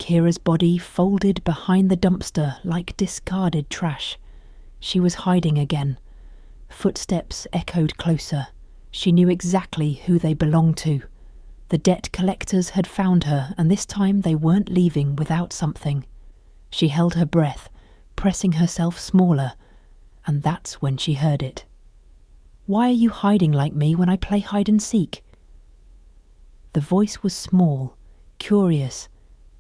Kiera's body folded behind the dumpster like discarded trash. She was hiding again. Footsteps echoed closer. She knew exactly who they belonged to. The debt collectors had found her, and this time they weren't leaving without something. She held her breath, pressing herself smaller, and that's when she heard it. "Why are you hiding like me when I play hide and seek?" The voice was small, curious,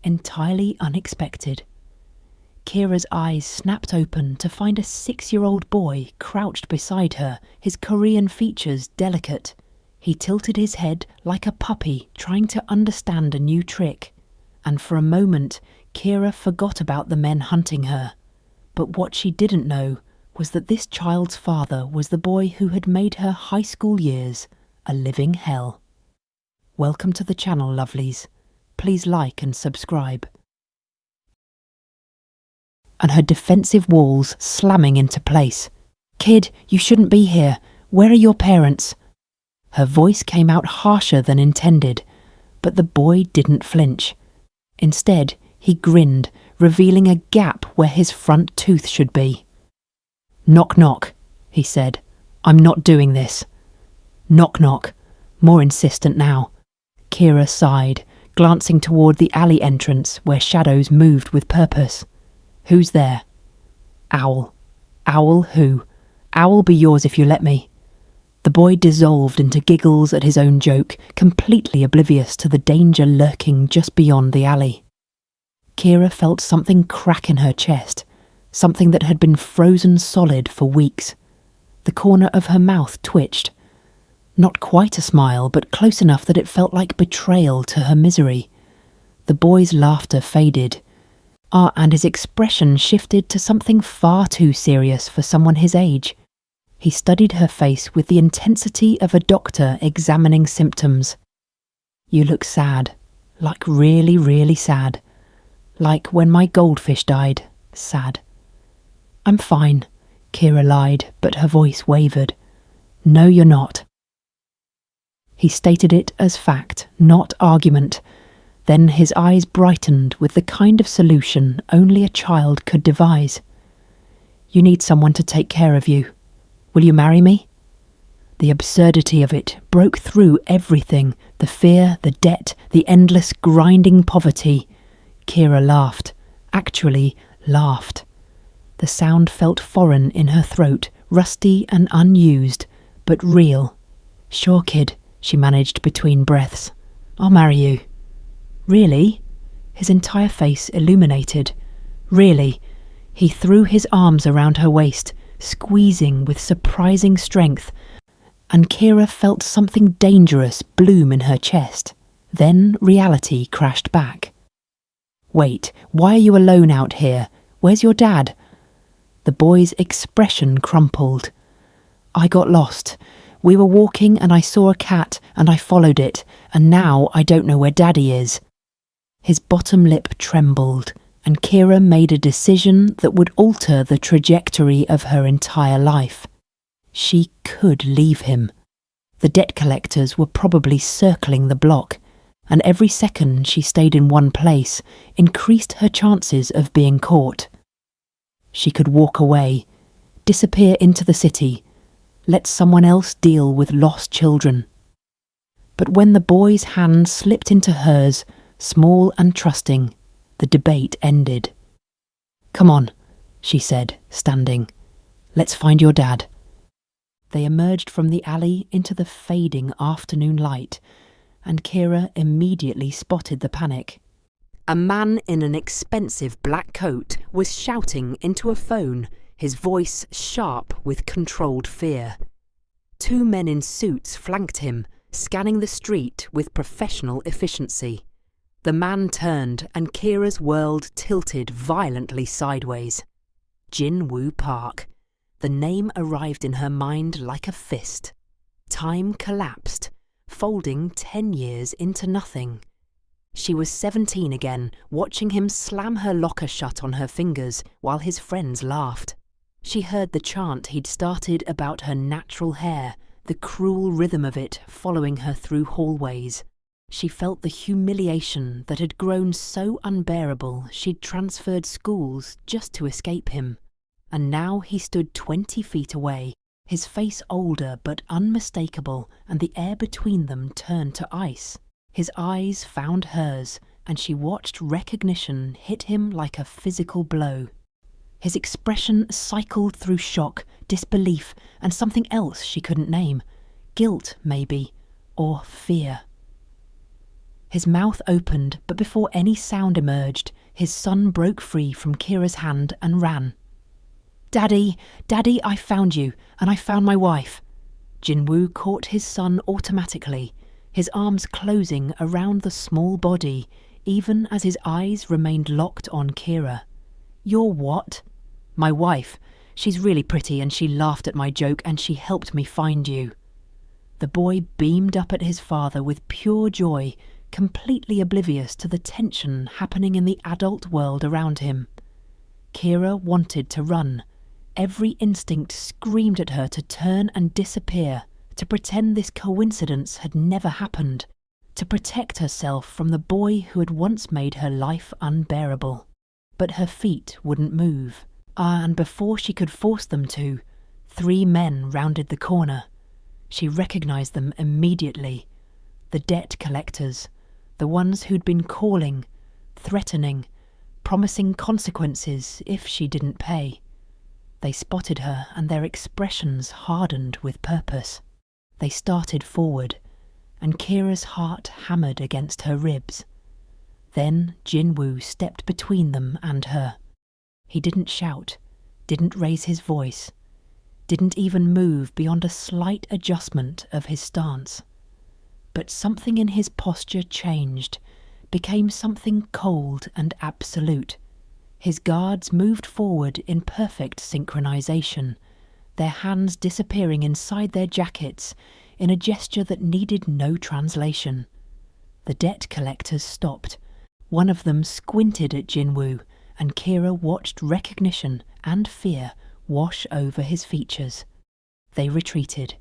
entirely unexpected. Kiera's eyes snapped open to find a 6-year-old boy crouched beside her, his Korean features delicate. He tilted his head like a puppy trying to understand a new trick, and for a moment Kiera forgot about the men hunting her. But what she didn't know was that this child's father was the boy who had made her high school years a living hell. Welcome to the channel, lovelies. Please like and subscribe. And her defensive walls slamming into place. "Kid, you shouldn't be here. Where are your parents?" Her voice came out harsher than intended, but the boy didn't flinch. Instead, he grinned, revealing a gap where his front tooth should be. "Knock knock," he said. "I'm not doing this." Knock knock, more insistent now. Kiera sighed, glancing toward the alley entrance where shadows moved with purpose. "Who's there?" "Owl." "Owl who?" "Owl be yours if you let me." The boy dissolved into giggles at his own joke, completely oblivious to the danger lurking just beyond the alley. Kiera felt something crack in her chest, something that had been frozen solid for weeks. The corner of her mouth twitched. Not quite a smile, but close enough that it felt like betrayal to her misery. The boy's laughter faded. And his expression shifted to something far too serious for someone his age. He studied her face with the intensity of a doctor examining symptoms. "You look sad. Like really, really sad. Like when my goldfish died. Sad." "I'm fine," Kiera lied, but her voice wavered. "No, you're not." He stated it as fact, not argument. Then his eyes brightened with the kind of solution only a child could devise. "You need someone to take care of you. Will you marry me?" The absurdity of it broke through everything, the fear, the debt, the endless grinding poverty. Kiera laughed, actually laughed. The sound felt foreign in her throat, rusty and unused, but real. "Sure, kid," she managed between breaths. "I'll marry you." "Really?" His entire face illuminated. "Really?" He threw his arms around her waist, squeezing with surprising strength, and Kiera felt something dangerous bloom in her chest. Then reality crashed back. "Wait, why are you alone out here? Where's your dad?" The boy's expression crumpled. "I got lost. We were walking and I saw a cat and I followed it, and now I don't know where Daddy is." His bottom lip trembled, and Kiera made a decision that would alter the trajectory of her entire life. She could leave him. The debt collectors were probably circling the block, and every second she stayed in one place increased her chances of being caught. She could walk away, disappear into the city, let someone else deal with lost children. But when the boy's hand slipped into hers, small and trusting, the debate ended. "Come on," she said, standing. "Let's find your dad." They emerged from the alley into the fading afternoon light, and Kiera immediately spotted the panic. A man in an expensive black coat was shouting into a phone, his voice sharp with controlled fear. 2 men in suits flanked him, scanning the street with professional efficiency. The man turned and Kiera's world tilted violently sideways. Jinwoo Park. The name arrived in her mind like a fist. Time collapsed, folding 10 years into nothing. She was 17 again, watching him slam her locker shut on her fingers while his friends laughed. She heard the chant he'd started about her natural hair, the cruel rhythm of it following her through hallways. She felt the humiliation that had grown so unbearable she'd transferred schools just to escape him. And now he stood 20 feet away, his face older but unmistakable, and the air between them turned to ice. His eyes found hers, and she watched recognition hit him like a physical blow. His expression cycled through shock, disbelief, and something else she couldn't name. Guilt, maybe, or fear. His mouth opened, but before any sound emerged, his son broke free from Kiera's hand and ran. "Daddy, Daddy, I found you, and I found my wife." Jinwoo caught his son automatically, his arms closing around the small body, even as his eyes remained locked on Kiera. "You're what?" "My wife. She's really pretty and she laughed at my joke and she helped me find you." The boy beamed up at his father with pure joy, completely oblivious to the tension happening in the adult world around him. Kiera wanted to run. Every instinct screamed at her to turn and disappear, to pretend this coincidence had never happened, to protect herself from the boy who had once made her life unbearable. But her feet wouldn't move. And before she could force them to, 3 men rounded the corner. She recognized them immediately. The debt collectors, the ones who'd been calling, threatening, promising consequences if she didn't pay. They spotted her and their expressions hardened with purpose. They started forward, and Kiera's heart hammered against her ribs. Then Jinwoo stepped between them and her. He didn't shout, didn't raise his voice, didn't even move beyond a slight adjustment of his stance. But something in his posture changed, became something cold and absolute. His guards moved forward in perfect synchronization, their hands disappearing inside their jackets in a gesture that needed no translation. The debt collectors stopped. One of them squinted at Jinwoo, and Kiera watched recognition and fear wash over his features. They retreated.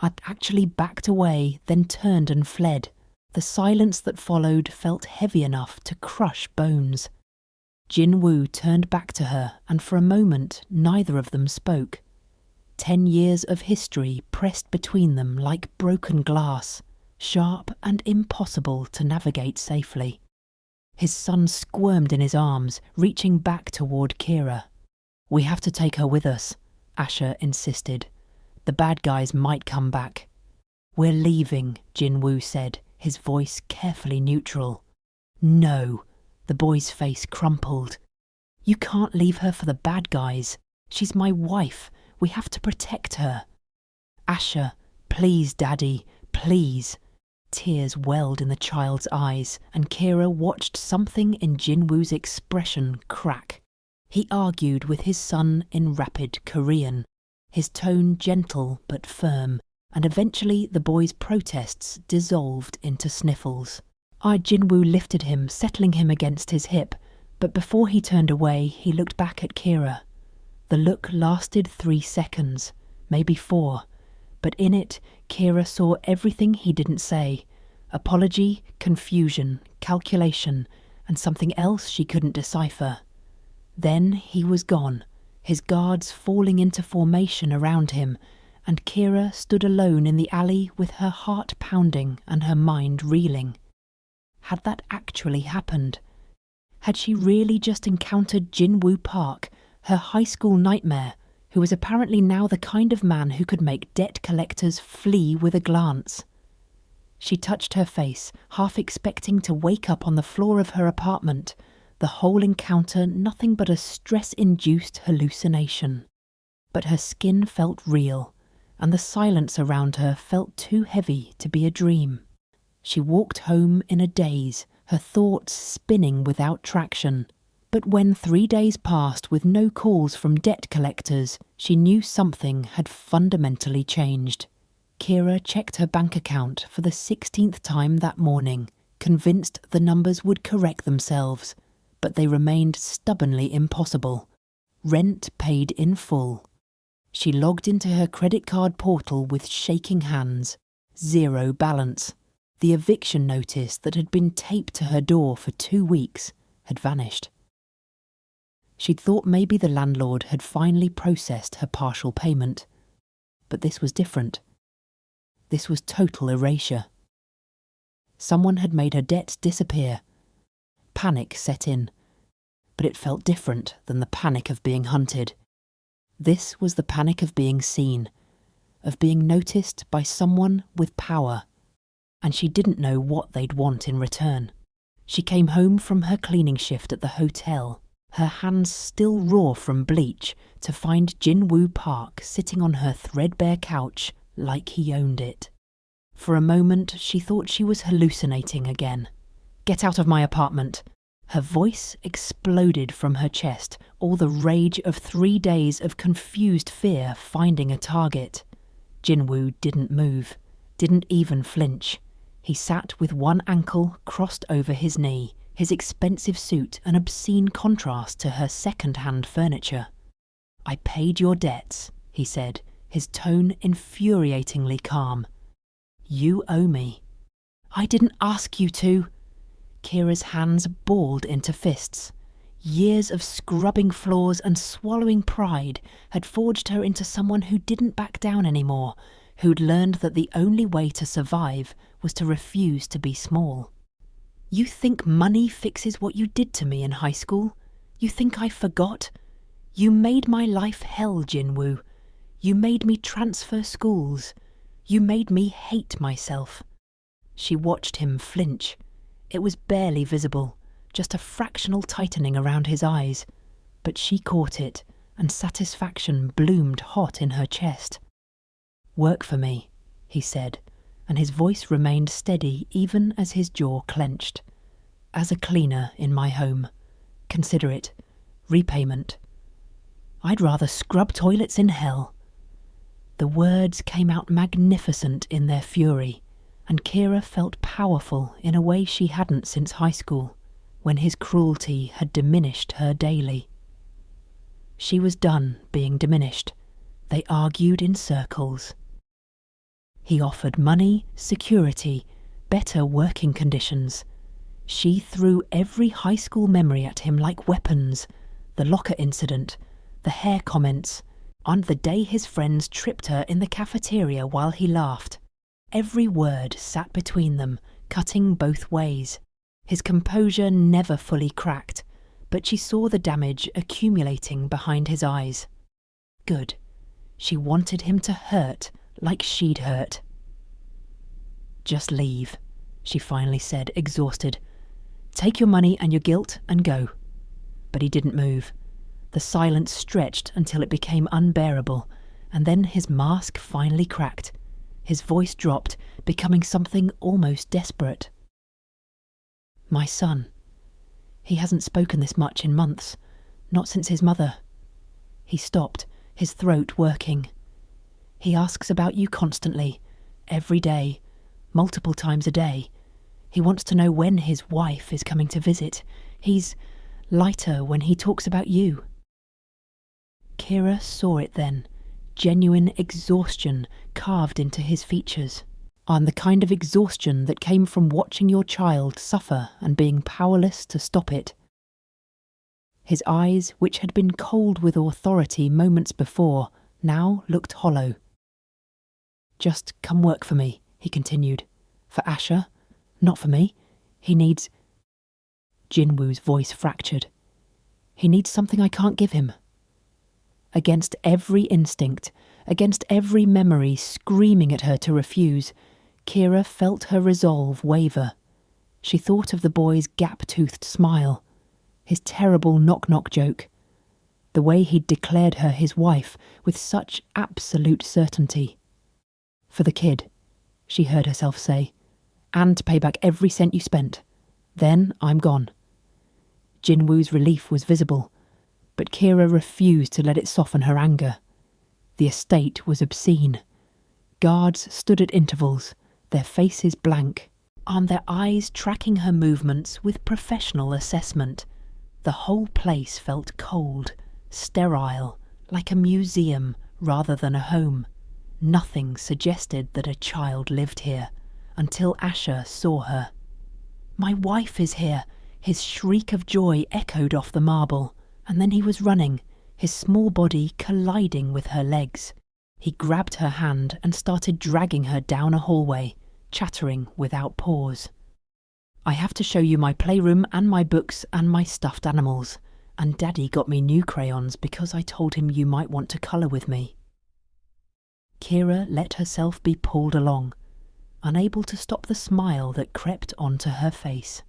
Actually backed away, then turned and fled. The silence that followed felt heavy enough to crush bones. Jinwoo turned back to her, and for a moment neither of them spoke. 10 years of history pressed between them like broken glass, sharp and impossible to navigate safely. His son squirmed in his arms, reaching back toward Kiera. "We have to take her with us," Asher insisted. "The bad guys might come back." "We're leaving," Jinwoo said, his voice carefully neutral. "No." The boy's face crumpled. "You can't leave her for the bad guys. She's my wife. We have to protect her." "Asher, please, Daddy, please." Tears welled in the child's eyes, and Kiera watched something in Jinwoo's expression crack. He argued with his son in rapid Korean, his tone gentle but firm, and eventually the boy's protests dissolved into sniffles. Jinwoo lifted him, settling him against his hip, but before he turned away, he looked back at Kiera. The look lasted 3 seconds, maybe 4, but in it, Kiera saw everything he didn't say: apology, confusion, calculation, and something else she couldn't decipher. Then he was gone, his guards falling into formation around him, and Kiera stood alone in the alley with her heart pounding and her mind reeling. Had that actually happened? Had she really just encountered Jinwoo Park, her high school nightmare, who was apparently now the kind of man who could make debt collectors flee with a glance? She touched her face, half expecting to wake up on the floor of her apartment, the whole encounter nothing but a stress-induced hallucination. But her skin felt real, and the silence around her felt too heavy to be a dream. She walked home in a daze, her thoughts spinning without traction. But when 3 days passed with no calls from debt collectors, she knew something had fundamentally changed. Kiera checked her bank account for the 16th time that morning, convinced the numbers would correct themselves, but they remained stubbornly impossible. Rent paid in full. She logged into her credit card portal with shaking hands. 0 balance. The eviction notice that had been taped to her door for 2 weeks had vanished. She'd thought maybe the landlord had finally processed her partial payment, but this was different. This was total erasure. Someone had made her debts disappear. Panic set in, but it felt different than the panic of being hunted. This was the panic of being seen, of being noticed by someone with power, and she didn't know what they'd want in return. She came home from her cleaning shift at the hotel, her hands still raw from bleach, to find Jin-woo Park sitting on her threadbare couch like he owned it. For a moment, she thought she was hallucinating again. "Get out of my apartment!" Her voice exploded from her chest, all the rage of 3 days of confused fear finding a target. Jin-woo didn't move, didn't even flinch. He sat with one ankle crossed over his knee, his expensive suit an obscene contrast to her second-hand furniture. "I paid your debts," he said, his tone infuriatingly calm. "You owe me." "I didn't ask you to." Kiera's hands balled into fists. Years of scrubbing floors and swallowing pride had forged her into someone who didn't back down anymore, who'd learned that the only way to survive was to refuse to be small. "You think money fixes what you did to me in high school? You think I forgot? You made my life hell, Jin-woo. You made me transfer schools. You made me hate myself." She watched him flinch. It was barely visible, just a fractional tightening around his eyes, but she caught it, and satisfaction bloomed hot in her chest. "Work for me," he said, and his voice remained steady even as his jaw clenched. "As a cleaner in my home. Consider it. Repayment." "I'd rather scrub toilets in hell." The words came out magnificent in their fury, and Kiera felt powerful in a way she hadn't since high school, when his cruelty had diminished her daily. She was done being diminished. They argued in circles. He offered money, security, better working conditions. She threw every high school memory at him like weapons: the locker incident, the hair comments, and the day his friends tripped her in the cafeteria while he laughed. Every word sat between them, cutting both ways. His composure never fully cracked, but she saw the damage accumulating behind his eyes. Good. She wanted him to hurt like she'd hurt. "Just leave," she finally said, exhausted. "Take your money and your guilt and go." But he didn't move. The silence stretched until it became unbearable, and then his mask finally cracked. His voice dropped, becoming something almost desperate. "My son. He hasn't spoken this much in months, not since his mother." He stopped, his throat working. "He asks about you constantly, every day, multiple times a day. He wants to know when his wife is coming to visit. He's lighter when he talks about you." Kiera saw it then, genuine exhaustion carved into his features, and the kind of exhaustion that came from watching your child suffer and being powerless to stop it. His eyes, which had been cold with authority moments before, now looked hollow. "Just come work for me," he continued. "For Asher, not for me. He needs—" Jin-woo's voice fractured. "He needs something I can't give him." Against every instinct, against every memory screaming at her to refuse, Kiera felt her resolve waver. She thought of the boy's gap-toothed smile, his terrible knock-knock joke, the way he'd declared her his wife with such absolute certainty. "For the kid," she heard herself say, "and to pay back every cent you spent. Then I'm gone." Jin-woo's relief was visible, but Kiera refused to let it soften her anger. The estate was obscene. Guards stood at intervals, their faces blank, and their eyes tracking her movements with professional assessment. The whole place felt cold, sterile, like a museum rather than a home. Nothing suggested that a child lived here, until Asher saw her. "My wife is here!" His shriek of joy echoed off the marble, and then he was running, his small body colliding with her legs. He grabbed her hand and started dragging her down a hallway, chattering without pause. "I have to show you my playroom and my books and my stuffed animals, and Daddy got me new crayons because I told him you might want to colour with me." Kiera let herself be pulled along, unable to stop the smile that crept onto her face.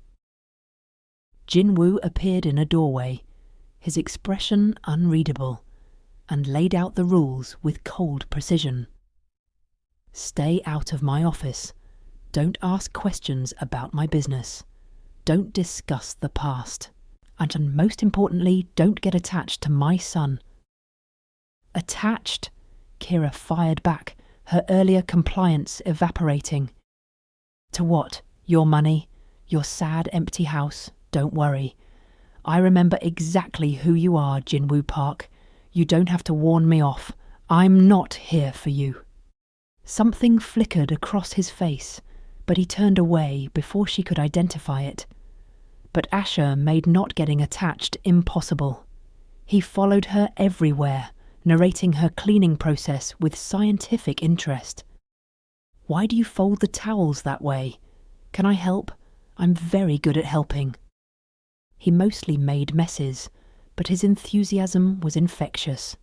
Jinwoo appeared in a doorway, his expression unreadable, and laid out the rules with cold precision. "Stay out of my office. Don't ask questions about my business. Don't discuss the past. And most importantly, don't get attached to my son." "Attached?" Kiera fired back, her earlier compliance evaporating. "To what? Your money? Your sad, empty house? Don't worry. I remember exactly who you are, Jinwoo Park. You don't have to warn me off. I'm not here for you." Something flickered across his face, but he turned away before she could identify it. But Asher made not getting attached impossible. He followed her everywhere, narrating her cleaning process with scientific interest. "Why do you fold the towels that way? Can I help? I'm very good at helping." He mostly made messes, but his enthusiasm was infectious.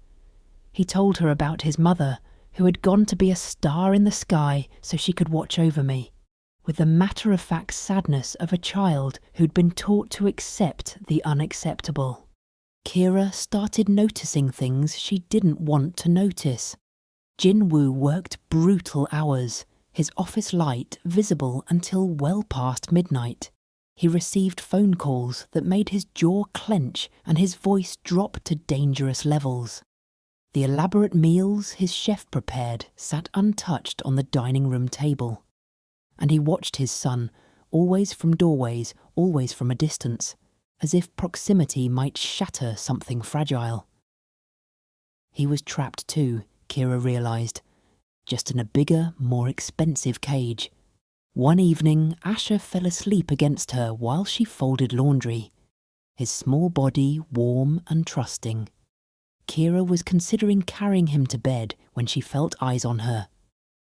He told her about his mother, who had gone to be a star in the sky so she could watch over me, with the matter-of-fact sadness of a child who'd been taught to accept the unacceptable. Kiera started noticing things she didn't want to notice. Jinwoo worked brutal hours, his office light visible until well past midnight. He received phone calls that made his jaw clench and his voice drop to dangerous levels. The elaborate meals his chef prepared sat untouched on the dining room table. And he watched his son, always from doorways, always from a distance, as if proximity might shatter something fragile. He was trapped too, Kiera realised, just in a bigger, more expensive cage. One evening, Asher fell asleep against her while she folded laundry, his small body warm and trusting. Kiera was considering carrying him to bed when she felt eyes on her.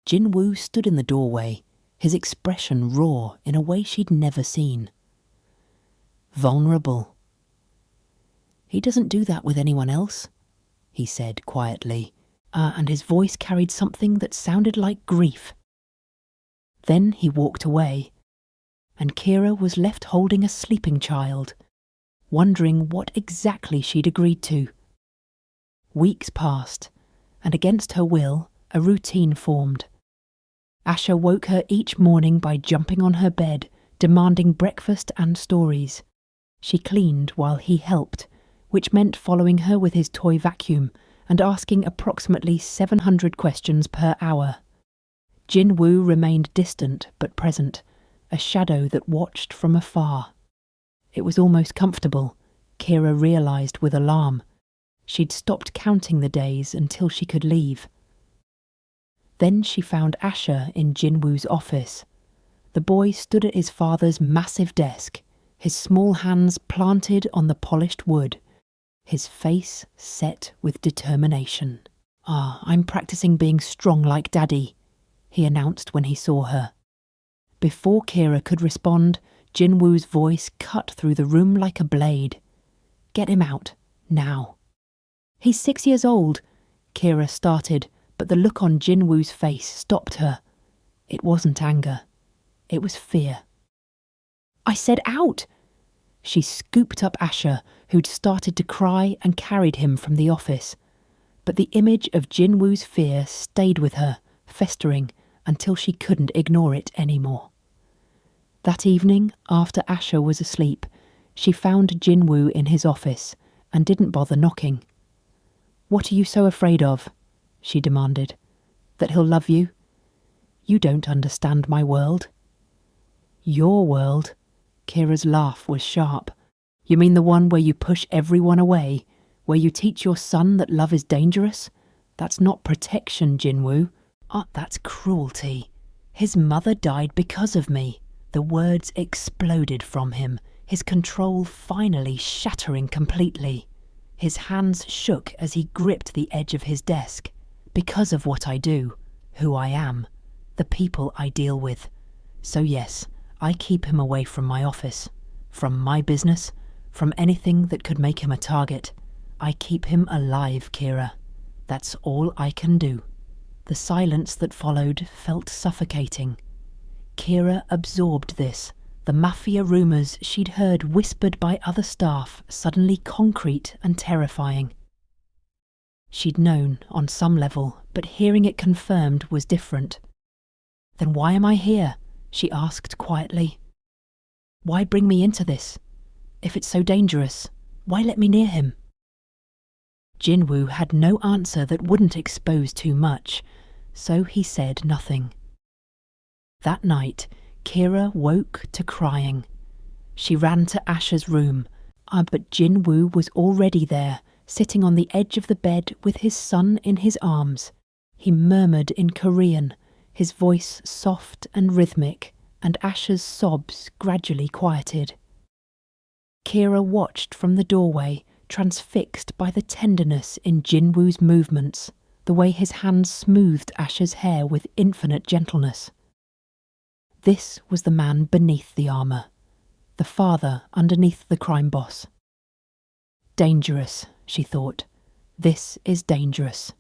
Jinwoo stood in the doorway, his expression raw in a way she'd never seen. Vulnerable. "He doesn't do that with anyone else," he said quietly, and his voice carried something that sounded like grief. Then he walked away, and Kiera was left holding a sleeping child, wondering what exactly she'd agreed to. Weeks passed, and against her will, a routine formed. Asher woke her each morning by jumping on her bed, demanding breakfast and stories. She cleaned while he helped, which meant following her with his toy vacuum and asking approximately 700 questions per hour. Jinwoo remained distant but present, a shadow that watched from afar. It was almost comfortable, Kiera realised with alarm. She'd stopped counting the days until she could leave. Then she found Asher in Jinwoo's office. The boy stood at his father's massive desk, his small hands planted on the polished wood, his face set with determination. "I'm practicing being strong like Daddy," he announced when he saw her. Before Kiera could respond, Jinwoo's voice cut through the room like a blade. "Get him out, now." "He's 6 years old," Kiera started, but the look on Jinwoo's face stopped her. It wasn't anger. It was fear. "I said out!" She scooped up Asher, who'd started to cry, and carried him from the office. But the image of Jinwoo's fear stayed with her, festering, until she couldn't ignore it anymore. That evening, after Asher was asleep, she found Jinwoo in his office and didn't bother knocking. "What are you so afraid of?" she demanded. "That he'll love you? You don't understand my world." "Your world?" Kiera's laugh was sharp. "You mean the one where you push everyone away? Where you teach your son that love is dangerous? That's not protection, Jinwoo. That's cruelty." His mother died because of me. The words exploded from him, his control finally shattering completely. His hands shook as he gripped the edge of his desk. Because of what I do, who I am, the people I deal with. So yes, I keep him away from my office, from my business, from anything that could make him a target. I keep him alive, Kiera. That's all I can do. The silence that followed felt suffocating. Kiera absorbed this, the Mafia rumours she'd heard whispered by other staff suddenly concrete and terrifying. She'd known on some level, but hearing it confirmed was different. Then why am I here? She asked quietly. Why bring me into this? If it's so dangerous, why let me near him? Jinwoo had no answer that wouldn't expose too much, so he said nothing. That night, Kiera woke to crying. She ran to Asher's room, but Jinwoo was already there, sitting on the edge of the bed with his son in his arms. He murmured in Korean, his voice soft and rhythmic, and Asher's sobs gradually quieted. Kiera watched from the doorway, transfixed by the tenderness in Jinwoo's movements, the way his hands smoothed Asher's hair with infinite gentleness. This was the man beneath the armour, the father underneath the crime boss. Dangerous, she thought. This is dangerous.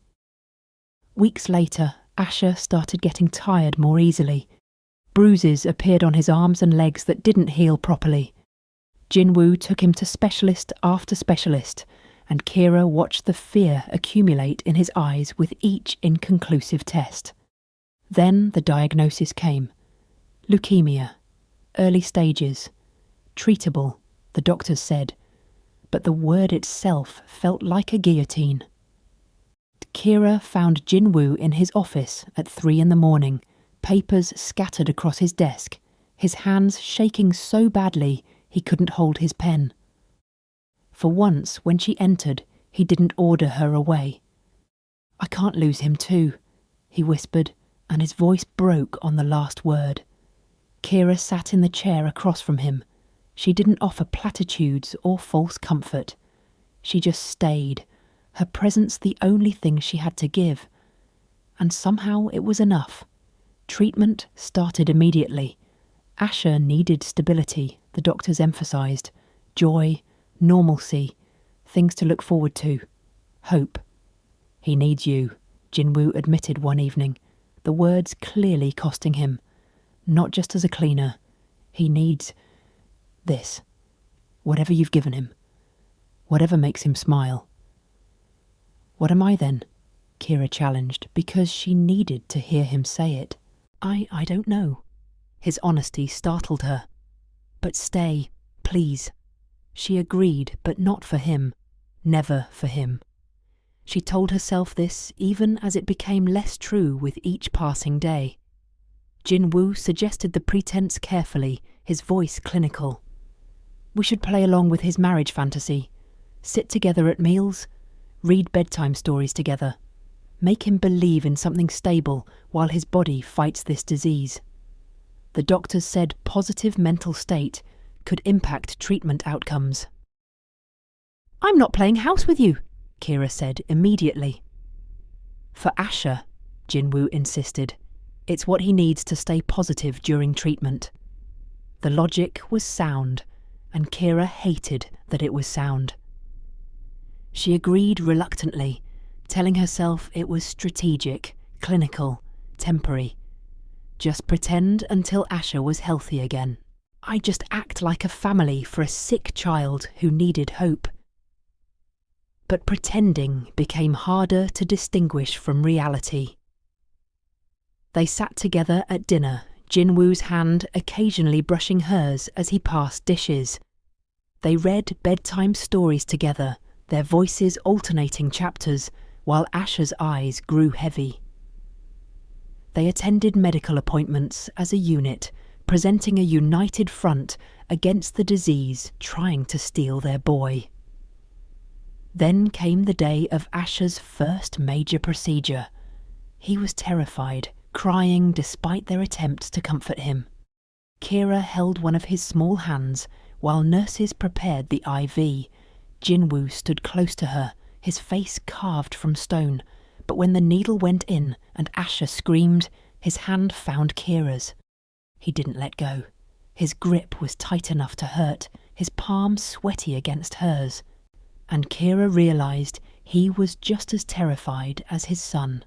Weeks later, Asher started getting tired more easily. Bruises appeared on his arms and legs that didn't heal properly. Jinwoo took him to specialist after specialist, and Kiera watched the fear accumulate in his eyes with each inconclusive test. Then the diagnosis came. Leukemia. Early stages. Treatable, the doctors said, but the word itself felt like a guillotine. Kiera found Jinwoo in his office at 3 a.m, papers scattered across his desk, his hands shaking so badly he couldn't hold his pen. For once, when she entered, he didn't order her away. I can't lose him too, he whispered, and his voice broke on the last word. Kiera sat in the chair across from him. She didn't offer platitudes or false comfort. She just stayed, her presence the only thing she had to give. And somehow it was enough. Treatment started immediately. Asher needed stability, the doctors emphasised. Joy, normalcy, things to look forward to. Hope. He needs you, Jinwoo admitted one evening, the words clearly costing him. Not just as a cleaner. He needs this. Whatever you've given him. Whatever makes him smile. What am I then? Kiera challenged, because she needed to hear him say it. I don't know. His honesty startled her. But stay, please. She agreed, but not for him. Never for him. She told herself this even as it became less true with each passing day. Jinwoo suggested the pretense carefully, his voice clinical. We should play along with his marriage fantasy. Sit together at meals. Read bedtime stories together. Make him believe in something stable while his body fights this disease. The doctors said positive mental state could impact treatment outcomes. I'm not playing house with you, Kiera said immediately. For Asher, Jinwoo insisted. It's what he needs to stay positive during treatment. The logic was sound, and Kiera hated that it was sound. She agreed reluctantly, telling herself it was strategic, clinical, temporary. Just pretend until Asher was healthy again. I just act like a family for a sick child who needed hope. But pretending became harder to distinguish from reality. They sat together at dinner, Jinwoo's hand occasionally brushing hers as he passed dishes. They read bedtime stories together, their voices alternating chapters, while Asher's eyes grew heavy. They attended medical appointments as a unit, presenting a united front against the disease trying to steal their boy. Then came the day of Asher's first major procedure. He was terrified, crying despite their attempts to comfort him. Kiera held one of his small hands while nurses prepared the IV. Jinwoo stood close to her, his face carved from stone, but when the needle went in and Asher screamed, his hand found Kiera's. He didn't let go. His grip was tight enough to hurt, his palm sweaty against hers. And Kiera realised he was just as terrified as his son.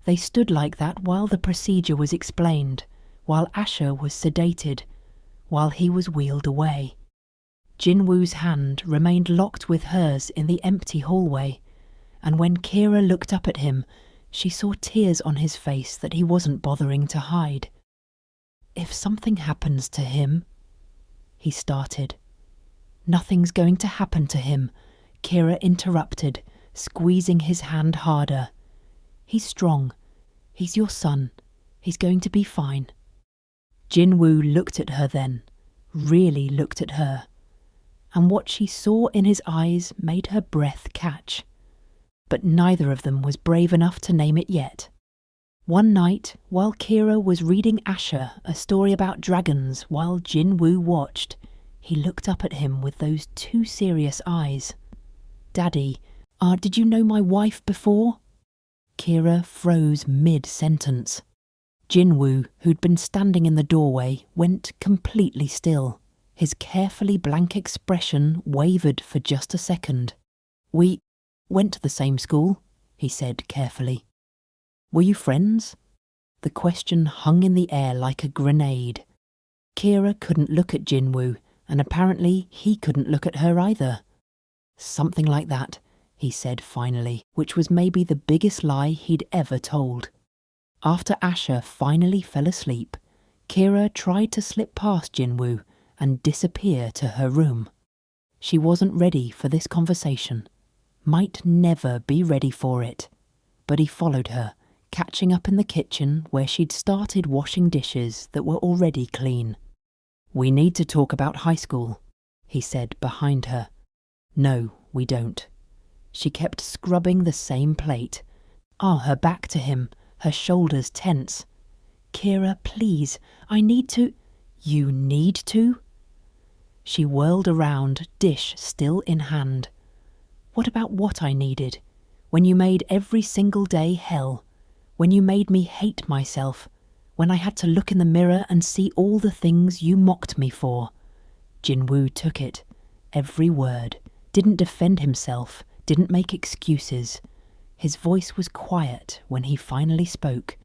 They stood like that while the procedure was explained, while Asher was sedated, while he was wheeled away. Jinwoo's hand remained locked with hers in the empty hallway, and when Kiera looked up at him, she saw tears on his face that he wasn't bothering to hide. "If something happens to him," he started. "Nothing's going to happen to him," Kiera interrupted, squeezing his hand harder. "He's strong. He's your son. He's going to be fine." Jinwoo looked at her then, really looked at her, and what she saw in his eyes made her breath catch. But neither of them was brave enough to name it yet. One night, while Kiera was reading Asher a story about dragons while Jinwoo watched, he looked up at him with those too serious eyes. "Daddy, did you know my wife before?" Kiera froze mid-sentence. Jinwoo, who'd been standing in the doorway, went completely still. His carefully blank expression wavered for just a second. "We went to the same school," he said carefully. "Were you friends?" The question hung in the air like a grenade. Kiera couldn't look at Jinwoo, and apparently he couldn't look at her either. "Something like that," he said finally, which was maybe the biggest lie he'd ever told. After Asher finally fell asleep, Kiera tried to slip past Jinwoo and disappear to her room. She wasn't ready for this conversation, might never be ready for it, but he followed her, catching up in the kitchen where she'd started washing dishes that were already clean. "We need to talk about high school," he said behind her. "No, we don't." She kept scrubbing the same plate, her back to him, her shoulders tense. "Kiera, please, I need to—" "You need to?" She whirled around, dish still in hand. "What about what I needed? When you made every single day hell. When you made me hate myself. When I had to look in the mirror and see all the things you mocked me for." Jinwoo took it, every word, didn't defend himself, didn't make excuses. His voice was quiet when he finally spoke.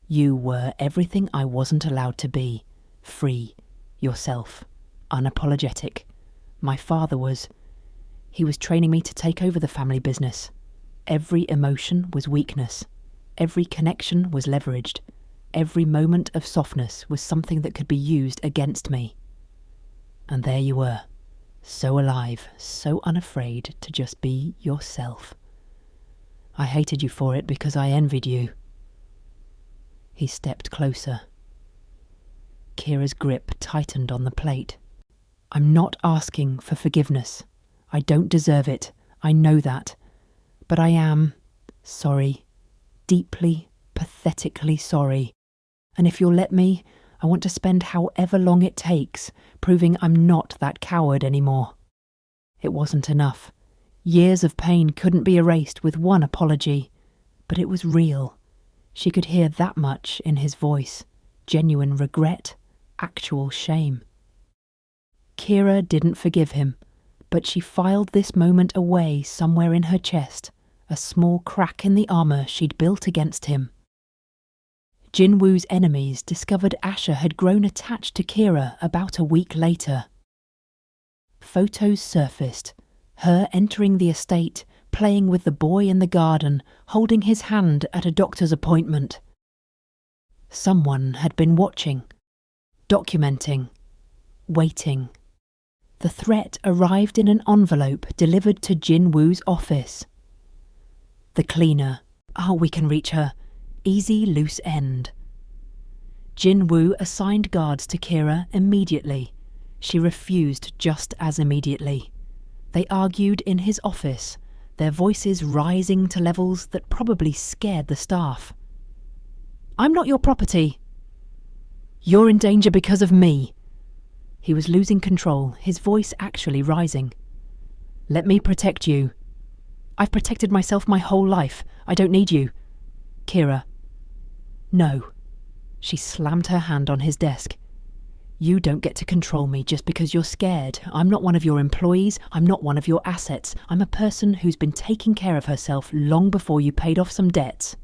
"You were everything I wasn't allowed to be. Free, yourself, unapologetic. My father was... He was training me to take over the family business. Every emotion was weakness. Every connection was leveraged. Every moment of softness was something that could be used against me. And there you were, so alive, so unafraid to just be yourself. I hated you for it because I envied you." He stepped closer. Kiera's grip tightened on the plate. "I'm not asking for forgiveness. I don't deserve it. I know that. But I am sorry. Deeply, pathetically sorry. And if you'll let me, I want to spend however long it takes proving I'm not that coward anymore." It wasn't enough. Years of pain couldn't be erased with one apology, but it was real. She could hear that much in his voice. Genuine regret, actual shame. Kiera didn't forgive him, but she filed this moment away somewhere in her chest, a small crack in the armour she'd built against him. Jinwoo's enemies discovered Asher had grown attached to Kiera about a week later. Photos surfaced, her entering the estate, playing with the boy in the garden, holding his hand at a doctor's appointment. Someone had been watching, documenting, waiting. The threat arrived in an envelope delivered to Jinwoo's office. The cleaner. We can reach her. Easy loose end. Jinwoo assigned guards to Kiera immediately. She refused just as immediately. They argued in his office, their voices rising to levels that probably scared the staff. I'm not your property. You're in danger because of me. He was losing control, his voice actually rising. Let me protect you. I've protected myself my whole life. I don't need you. Kiera. No. She slammed her hand on his desk. You don't get to control me just because you're scared. I'm not one of your employees. I'm not one of your assets. I'm a person who's been taking care of herself long before you paid off some debts.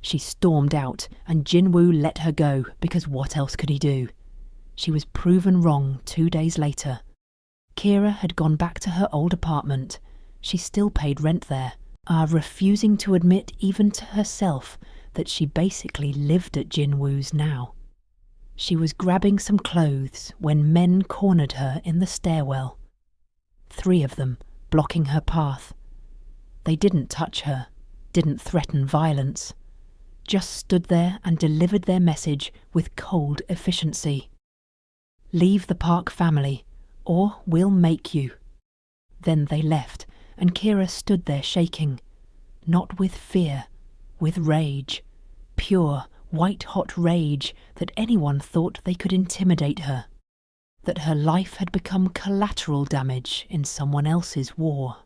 She stormed out, and Jinwoo let her go, because what else could he do? She was proven wrong 2 days later. Kiera had gone back to her old apartment. She still paid rent there, refusing to admit even to herself that she basically lived at Jinwoo's now. She was grabbing some clothes when men cornered her in the stairwell. 3 of them, blocking her path. They didn't touch her, didn't threaten violence. Just stood there and delivered their message with cold efficiency. Leave the Park family, or we'll make you. Then they left, and Kiera stood there shaking. Not with fear, with rage. Pure, white-hot rage that anyone thought they could intimidate her. That her life had become collateral damage in someone else's war.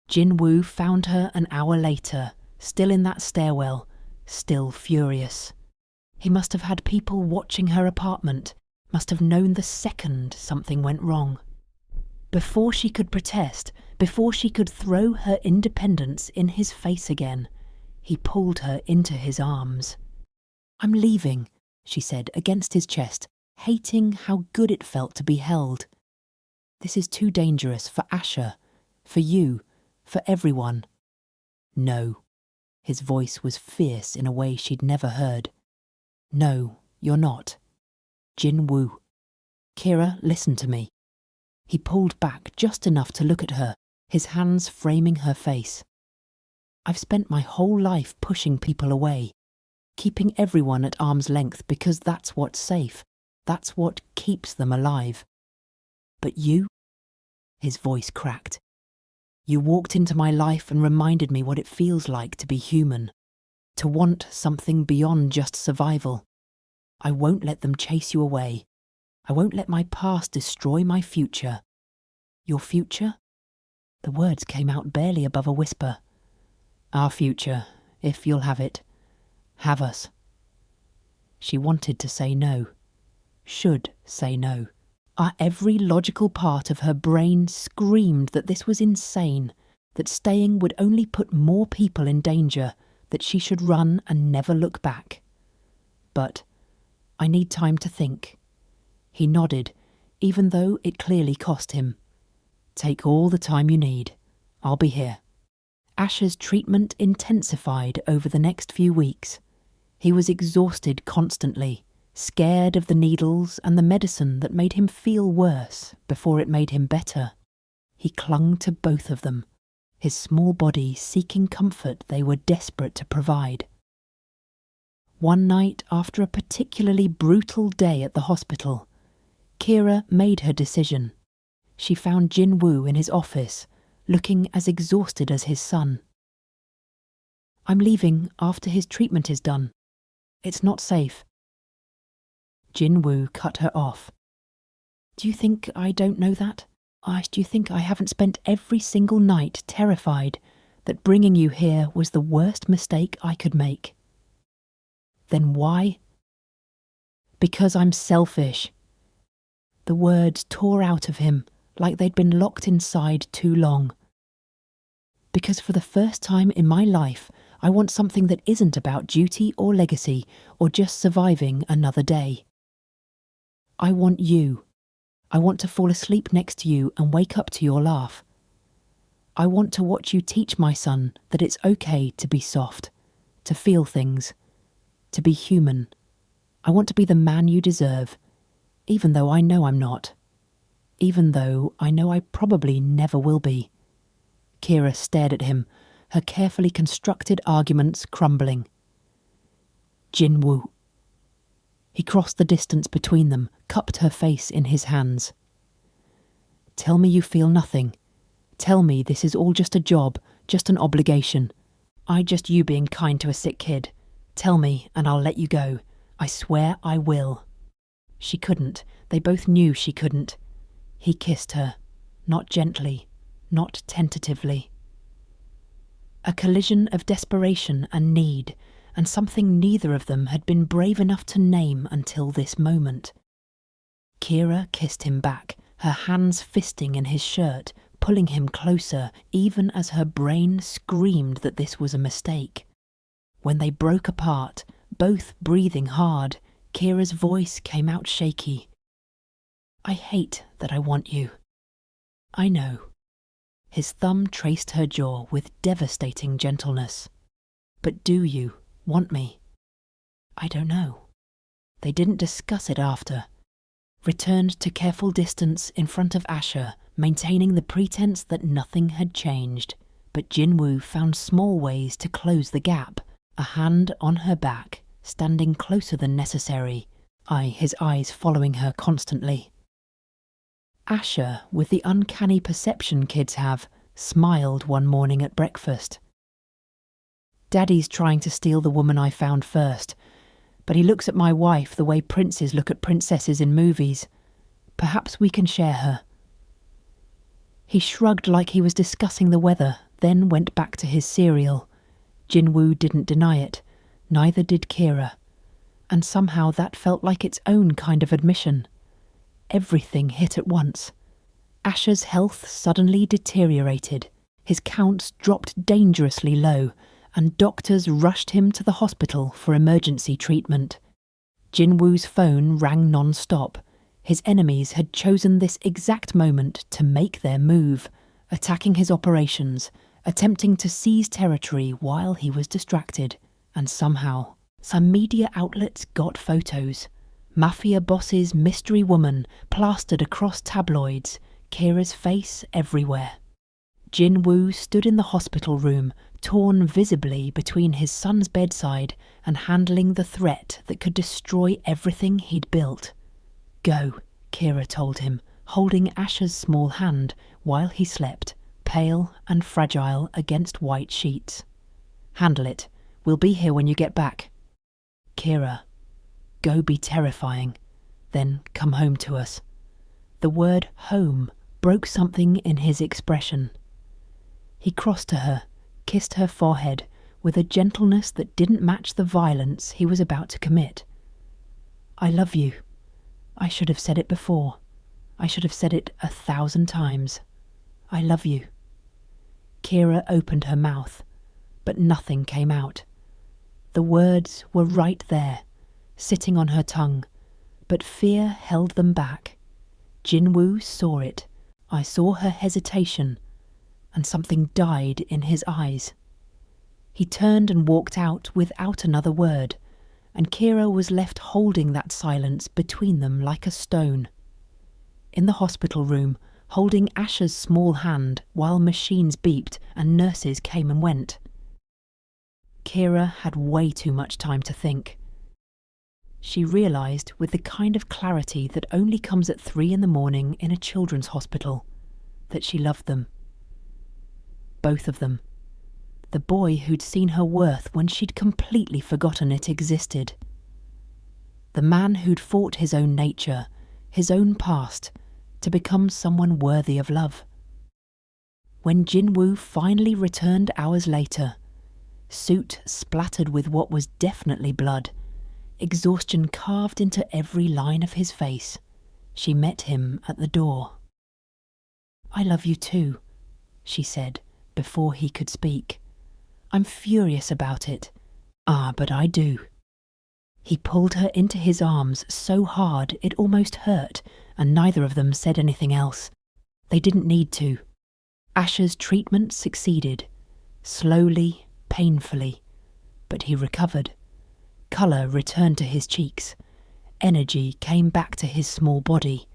Jinwoo found her an hour later, still in that stairwell, still furious. He must have had people watching her apartment, must have known the second something went wrong. Before she could protest, before she could throw her independence in his face again, he pulled her into his arms. I'm leaving, she said against his chest, hating how good it felt to be held. This is too dangerous for Asher, for you, for everyone. No. His voice was fierce in a way she'd never heard. No, you're not. Jinwoo. Kiera, listen to me. He pulled back just enough to look at her, his hands framing her face. I've spent my whole life pushing people away, keeping everyone at arm's length because that's what's safe, that's what keeps them alive. But you? His voice cracked. You walked into my life and reminded me what it feels like to be human, to want something beyond just survival. I won't let them chase you away. I won't let my past destroy my future. Your future? The words came out barely above a whisper. Our future, if you'll have it. Have us. She wanted to say no. Should say no. Every logical part of her brain screamed that this was insane, that staying would only put more people in danger, that she should run and never look back. But I need time to think. He nodded, even though it clearly cost him. Take all the time you need. I'll be here. Asher's treatment intensified over the next few weeks. He was exhausted constantly, scared of the needles and the medicine that made him feel worse before it made him better. He clung to both of them, his small body seeking comfort they were desperate to provide. One night, after a particularly brutal day at the hospital, Kiera made her decision. She found Jinwoo in his office, looking as exhausted as his son. I'm leaving after his treatment is done. It's not safe. Jinwoo cut her off. Do you think I don't know that? Do you think I haven't spent every single night terrified that bringing you here was the worst mistake I could make? Then why? Because I'm selfish. The words tore out of him like they'd been locked inside too long. Because for the first time in my life, I want something that isn't about duty or legacy or just surviving another day. I want you. I want to fall asleep next to you and wake up to your laugh. I want to watch you teach my son that it's okay to be soft, to feel things, to be human. I want to be the man you deserve, even though I know I'm not. Even though I know I probably never will be. Kiera stared at him, her carefully constructed arguments crumbling. Jinwoo. He crossed the distance between them, cupped her face in his hands. Tell me you feel nothing. Tell me this is all just a job, just an obligation. Just you being kind to a sick kid. Tell me and I'll let you go. I swear I will. She couldn't. They both knew she couldn't. He kissed her, not gently, not tentatively. A collision of desperation and need, and something neither of them had been brave enough to name until this moment. Kiera kissed him back, her hands fisting in his shirt, pulling him closer, even as her brain screamed that this was a mistake. When they broke apart, both breathing hard, Kiera's voice came out shaky. I hate that I want you. I know. His thumb traced her jaw with devastating gentleness. But do you want me? I don't know. They didn't discuss it after. Returned to careful distance in front of Asher, maintaining the pretense that nothing had changed. But Jinwoo found small ways to close the gap, a hand on her back, standing closer than necessary, his eyes following her constantly. Asher, with the uncanny perception kids have, smiled one morning at breakfast. Daddy's trying to steal the woman I found first, but he looks at my wife the way princes look at princesses in movies. Perhaps we can share her. He shrugged like he was discussing the weather, then went back to his cereal. Jinwoo didn't deny it, neither did Kiera, and somehow that felt like its own kind of admission. Everything hit at once. Asher's health suddenly deteriorated. His counts dropped dangerously low, and doctors rushed him to the hospital for emergency treatment. Jinwoo's phone rang non-stop. His enemies had chosen this exact moment to make their move, attacking his operations, attempting to seize territory while he was distracted. And somehow, some media outlets got photos. Mafia boss's mystery woman plastered across tabloids, Kiera's face everywhere. Jinwoo stood in the hospital room, torn visibly between his son's bedside and handling the threat that could destroy everything he'd built. Go, Kiera told him, holding Asher's small hand while he slept, pale and fragile against white sheets. Handle it. We'll be here when you get back. Kiera, go be terrifying, then come home to us. The word home broke something in his expression. He crossed to her, kissed her forehead with a gentleness that didn't match the violence he was about to commit. I love you. I should have said it before. I should have said it 1,000 times. I love you. Kiera opened her mouth, but nothing came out. The words were right there, sitting on her tongue, but fear held them back. Jinwoo saw it. I saw her hesitation, and something died in his eyes. He turned and walked out without another word, and Kiera was left holding that silence between them like a stone. In the hospital room, holding Asher's small hand while machines beeped and nurses came and went. Kiera had way too much time to think. She realised with the kind of clarity that only comes at 3 a.m. in a children's hospital, that she loved them. Both of them. The boy who'd seen her worth when she'd completely forgotten it existed. The man who'd fought his own nature, his own past, to become someone worthy of love. When Jinwoo finally returned hours later, suit splattered with what was definitely blood, exhaustion carved into every line of his face, she met him at the door. I love you too, she said before he could speak. I'm furious about it. But I do. He pulled her into his arms so hard it almost hurt, and neither of them said anything else. They didn't need to. Asher's treatment succeeded, slowly, painfully, but he recovered. Colour returned to his cheeks. Energy came back to his small body.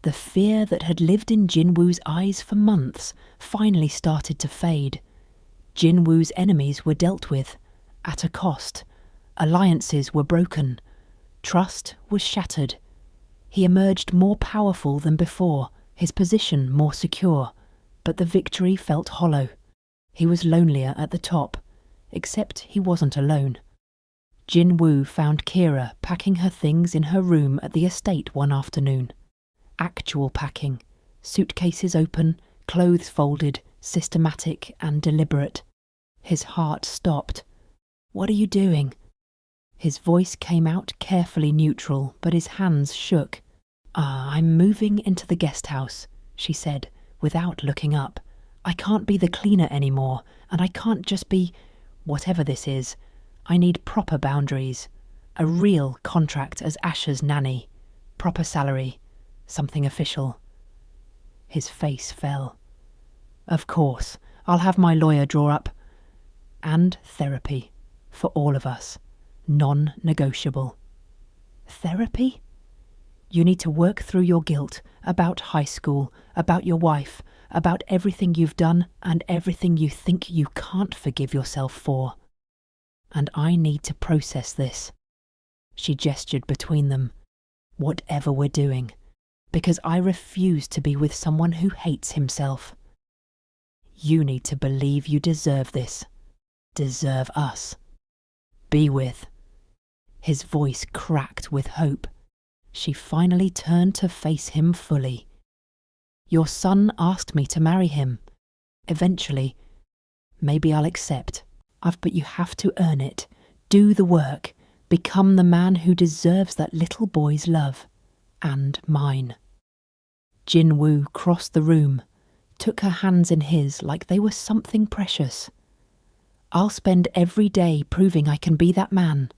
The fear that had lived in Jinwoo's eyes for months finally started to fade. Jinwoo's enemies were dealt with, at a cost. Alliances were broken. Trust was shattered. He emerged more powerful than before, his position more secure, but the victory felt hollow. He was lonelier at the top, except he wasn't alone. Jin-woo found Kiera packing her things in her room at the estate one afternoon. Actual packing. Suitcases open, clothes folded, systematic and deliberate. His heart stopped. "What are you doing?" His voice came out carefully neutral, but his hands shook. I'm moving into the guest house," she said, without looking up. "I can't be the cleaner anymore, and I can't just be whatever this is. I need proper boundaries. A real contract as Asher's nanny. Proper salary. Something official." His face fell. "Of course, I'll have my lawyer draw up. And therapy. For all of us. Non-negotiable." "Therapy?" "You need to work through your guilt about high school, about your wife, about everything you've done and everything you think you can't forgive yourself for. And I need to process this." She gestured between them. "Whatever we're doing. Because I refuse to be with someone who hates himself. You need to believe you deserve this. Deserve us. Be with." His voice cracked with hope. She finally turned to face him fully. "Your son asked me to marry him. Eventually. Maybe I'll accept. But you have to earn it. Do the work. Become the man who deserves that little boy's love. And mine." Jin-woo crossed the room, took her hands in his like they were something precious. "I'll spend every day proving I can be that man.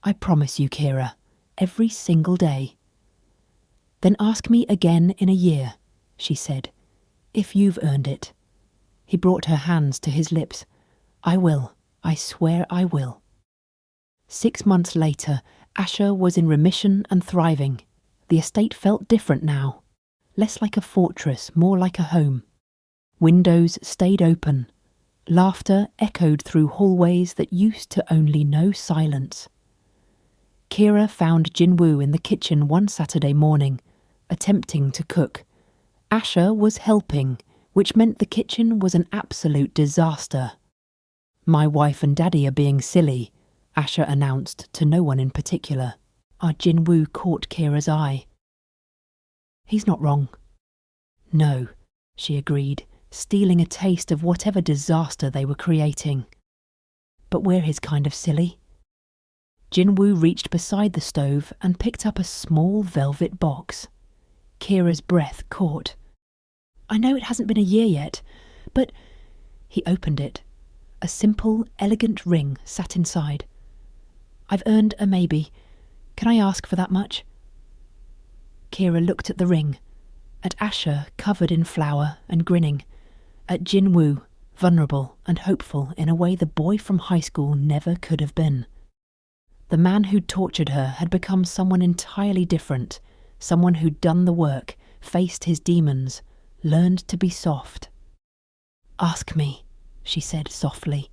I promise you, Kiera. Every single day." "Then ask me again in a year," she said, "if you've earned it." He brought her hands to his lips. "I will. I swear I will." 6 months later, Asher was in remission and thriving. The estate felt different now. Less like a fortress, more like a home. Windows stayed open. Laughter echoed through hallways that used to only know silence. Kiera found Jin-woo in the kitchen one Saturday morning, attempting to cook. Asher was helping, which meant the kitchen was an absolute disaster. "My wife and daddy are being silly," Asher announced to no one in particular. Jin-woo caught Kiera's eye. "He's not wrong." "No," she agreed, stealing a taste of whatever disaster they were creating. "But we're his kind of silly." Jin-woo reached beside the stove and picked up a small velvet box. Kiera's breath caught. "I know it hasn't been a year yet, but..." He opened it. A simple, elegant ring sat inside. "I've earned a maybe. Can I ask for that much?" Kiera looked at the ring, at Asher covered in flour and grinning, at Jin-woo, vulnerable and hopeful in a way the boy from high school never could have been. The man who'd tortured her had become someone entirely different, someone who'd done the work, faced his demons, learned to be soft. "Ask me," she said softly.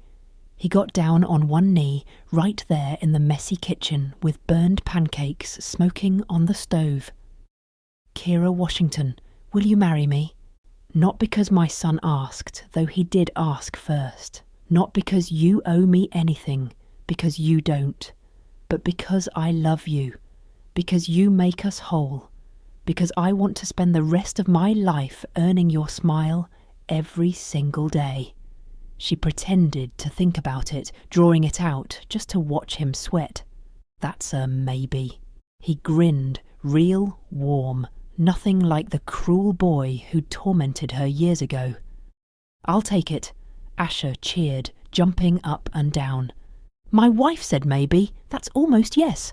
He got down on one knee, right there in the messy kitchen, with burned pancakes smoking on the stove. "Kiera Washington, will you marry me? Not because my son asked, though he did ask first. Not because you owe me anything, because you don't. But because I love you. Because you make us whole. Because I want to spend the rest of my life earning your smile every single day." She pretended to think about it, drawing it out, just to watch him sweat. "That's a maybe." He grinned, real warm, nothing like the cruel boy who'd tormented her years ago. "I'll take it." Asher cheered, jumping up and down. "My wife said maybe. That's almost yes."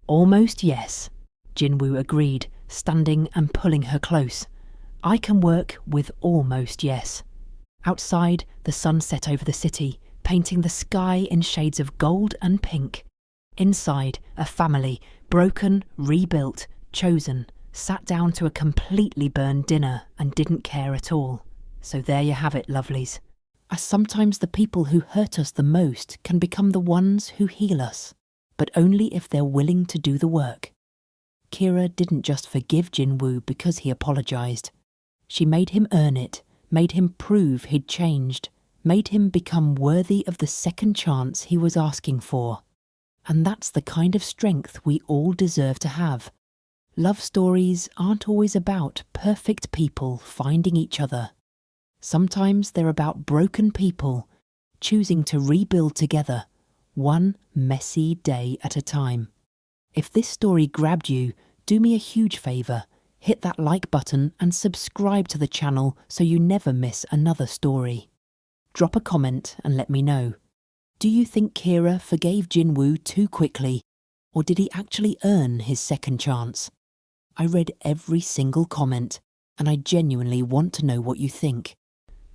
"Almost yes," Jin-woo agreed, standing and pulling her close. "I can work with almost yes." Outside, the sun set over the city, painting the sky in shades of gold and pink. Inside, a family, broken, rebuilt, chosen, sat down to a completely burned dinner and didn't care at all. So there you have it, lovelies. Sometimes the people who hurt us the most can become the ones who heal us, but only if they're willing to do the work. Kiera didn't just forgive Jin-woo because he apologised. She made him earn it, made him prove he'd changed, made him become worthy of the second chance he was asking for. And that's the kind of strength we all deserve to have. Love stories aren't always about perfect people finding each other. Sometimes they're about broken people choosing to rebuild together, one messy day at a time. If this story grabbed you, do me a huge favour. Hit that like button and subscribe to the channel so you never miss another story. Drop a comment and let me know. Do you think Kiera forgave Jinwoo too quickly, or did he actually earn his second chance? I read every single comment, and I genuinely want to know what you think.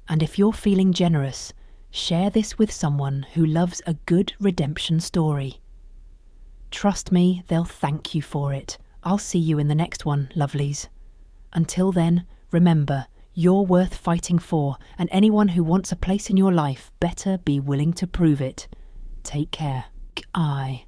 And if you're feeling generous, share this with someone who loves a good redemption story. Trust me, they'll thank you for it. I'll see you in the next one, lovelies. Until then, remember, you're worth fighting for, and anyone who wants a place in your life better be willing to prove it. Take care. I